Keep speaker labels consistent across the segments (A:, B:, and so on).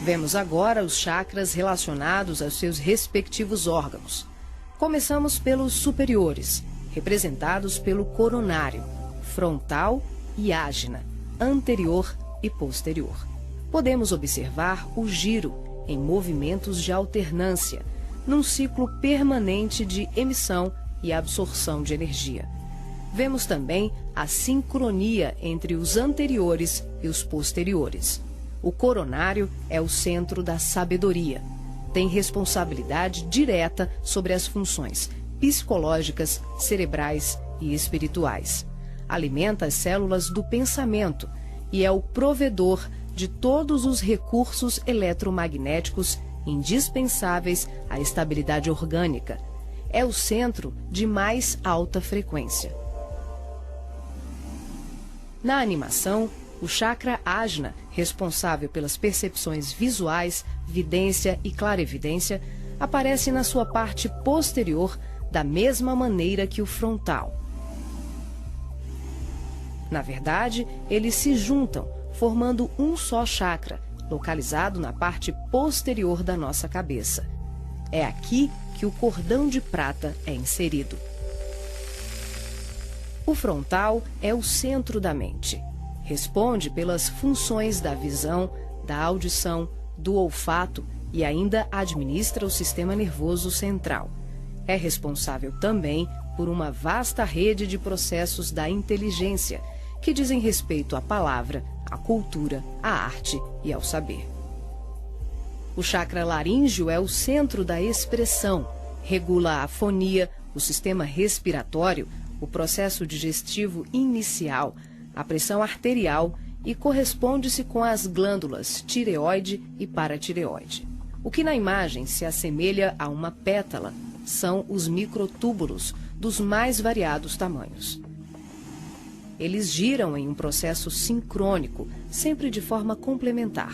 A: Vemos agora os chakras relacionados aos seus respectivos órgãos. Começamos pelos superiores, representados pelo coronário, frontal e ágina, anterior e posterior. Podemos observar o giro em movimentos de alternância, num ciclo permanente de emissão e absorção de energia. Vemos também a sincronia entre os anteriores e os posteriores. O coronário é o centro da sabedoria. Tem responsabilidade direta sobre as funções psicológicas, cerebrais e espirituais. Alimenta as células do pensamento e é o provedor de todos os recursos eletromagnéticos indispensáveis à estabilidade orgânica. É o centro de mais alta frequência. Na animação, o chakra ágina, responsável pelas percepções visuais, vidência e clarevidência, aparece na sua parte posterior da mesma maneira que o frontal. Na verdade, eles se juntam, formando um só chakra, localizado na parte posterior da nossa cabeça. É aqui que o cordão de prata é inserido. O frontal é o centro da mente. Responde pelas funções da visão, da audição, do olfato e ainda administra o sistema nervoso central. É responsável também por uma vasta rede de processos da inteligência, que dizem respeito à palavra, à cultura, à arte e ao saber. O chakra laríngeo é o centro da expressão, regula a fonia, o sistema respiratório, o processo digestivo inicial, a pressão arterial e corresponde-se com as glândulas tireoide e paratireoide. O que na imagem se assemelha a uma pétala são os microtúbulos dos mais variados tamanhos. Eles giram em um processo sincrônico, sempre de forma complementar.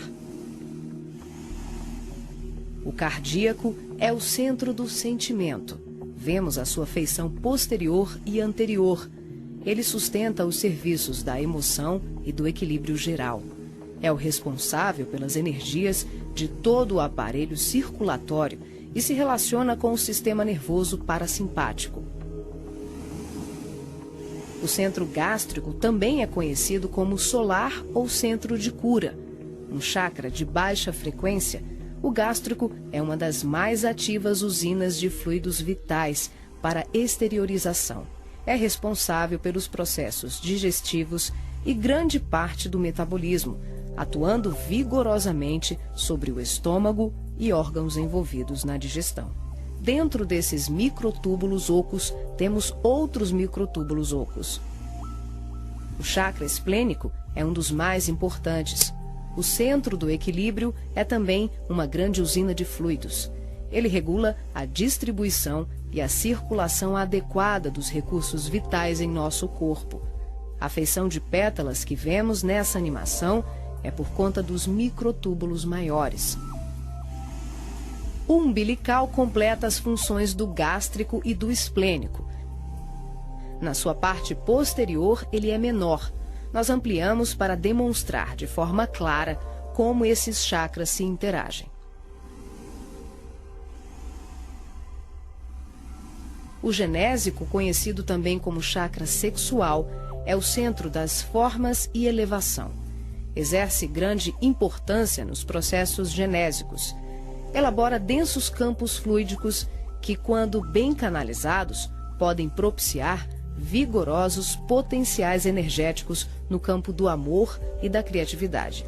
A: O cardíaco é o centro do sentimento. Vemos a sua feição posterior e anterior. Ele sustenta os serviços da emoção e do equilíbrio geral. É o responsável pelas energias de todo o aparelho circulatório e se relaciona com o sistema nervoso parasimpático. O centro gástrico também é conhecido como solar ou centro de cura. Um chakra de baixa frequência, o gástrico é uma das mais ativas usinas de fluidos vitais para exteriorização. É responsável pelos processos digestivos e grande parte do metabolismo, atuando vigorosamente sobre o estômago e órgãos envolvidos na digestão. Dentro desses microtúbulos ocos, temos outros microtúbulos ocos. O chakra esplênico é um dos mais importantes. O centro do equilíbrio é também uma grande usina de fluidos. Ele regula a distribuição e a circulação adequada dos recursos vitais em nosso corpo. A feição de pétalas que vemos nessa animação é por conta dos microtúbulos maiores. O umbilical completa as funções do gástrico e do esplênico. Na sua parte posterior, ele é menor. Nós ampliamos para demonstrar de forma clara como esses chakras se interagem. O genésico, conhecido também como chakra sexual, é o centro das formas e elevação. Exerce grande importância nos processos genésicos. Elabora densos campos fluídicos que, quando bem canalizados, podem propiciar vigorosos potenciais energéticos no campo do amor e da criatividade.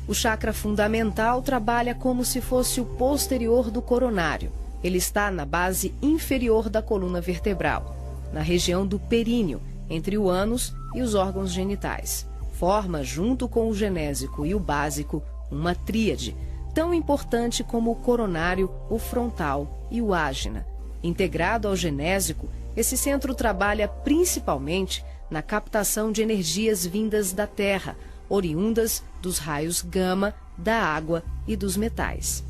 A: O chakra fundamental trabalha como se fosse o posterior do coronário. Ele está na base inferior da coluna vertebral, na região do períneo, entre o ânus e os órgãos genitais. Forma, junto com o genésico e o básico, uma tríade, tão importante como o coronário, o frontal e o ágina. Integrado ao genésico, esse centro trabalha principalmente na captação de energias vindas da Terra, oriundas dos raios gama, da água e dos metais.